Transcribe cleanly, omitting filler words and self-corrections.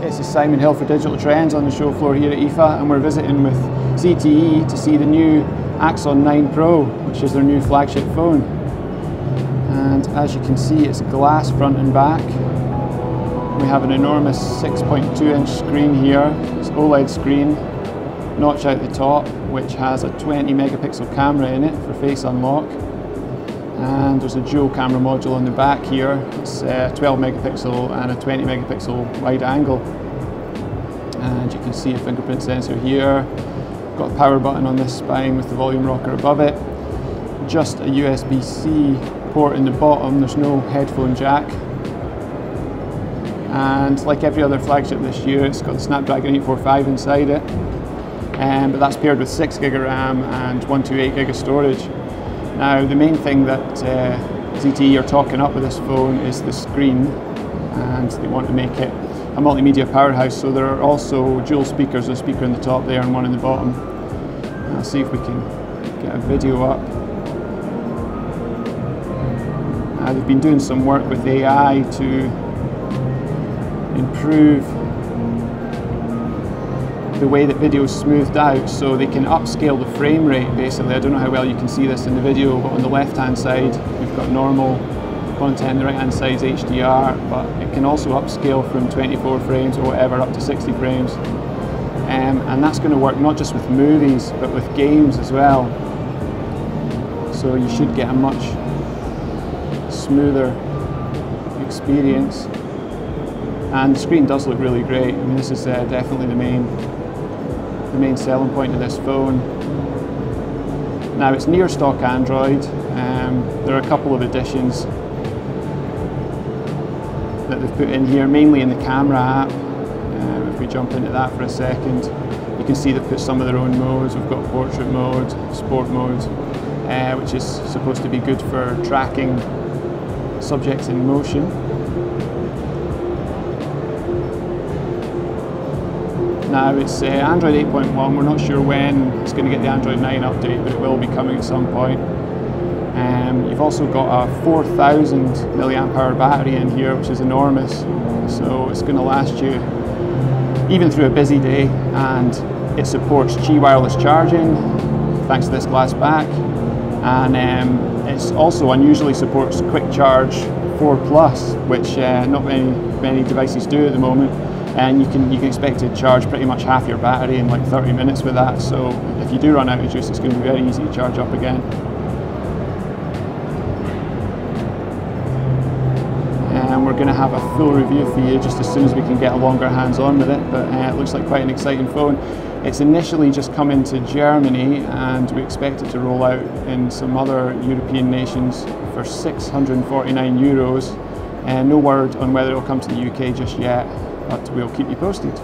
This is Simon Hill for Digital Trends on the show floor here at IFA, and we're visiting with ZTE to see the new Axon 9 Pro, which is their new flagship phone. And as you can see, it's glass front and back. We have an enormous 6.2-inch screen here. It's OLED screen, notch out the top, which has a 20 megapixel camera in it for face unlock. And there's a dual camera module on the back here. It's 12 megapixel and a 20 megapixel wide angle. And you can see a fingerprint sensor here. Got a power button on this spine with the volume rocker above it. Just a USB-C port in the bottom, there's no headphone jack. And like every other flagship this year, it's got the Snapdragon 845 inside it. But that's paired with 6 GB of RAM and 128 GB of storage. Now, the main thing that ZTE are talking up with this phone is the screen, and they want to make it a multimedia powerhouse. So there are also dual speakers, a speaker in the top there and one in the bottom. I'll see if we can get a video up. They've been doing some work with AI to improve the way that video is smoothed out, so they can upscale the frame rate basically. I don't know how well you can see this in the video, but on the left hand side we've got normal content, the right hand side is HDR, but it can also upscale from 24 frames or whatever up to 60 frames. And that's going to work not just with movies but with games as well. So you should get a much smoother experience. And the screen does look really great. I mean, this is definitely the main selling point of this phone. Now, it's near stock Android. There are a couple of additions that they've put in here, mainly in the camera app. If we jump into that for a second, you can see they've put some of their own modes. We've got portrait mode, sport mode, which is supposed to be good for tracking subjects in motion. Now it's Android 8.1, we're not sure when it's going to get the Android 9 update, but it will be coming at some point. You've also got a 4,000 milliamp hour battery in here, which is enormous, so it's going to last you even through a busy day, and it supports Qi wireless charging thanks to this glass back, and it also unusually supports Quick Charge 4 Plus, which not many devices do at the moment. And you can expect to charge pretty much half your battery in like 30 minutes with that. So if you do run out of juice, it's going to be very easy to charge up again. And we're going to have a full review for you just as soon as we can get a longer hands-on with it. But it looks like quite an exciting phone. It's initially just come into Germany, and we expect it to roll out in some other European nations for €649. And no word on whether it will come to the UK just yet, but we'll keep you posted.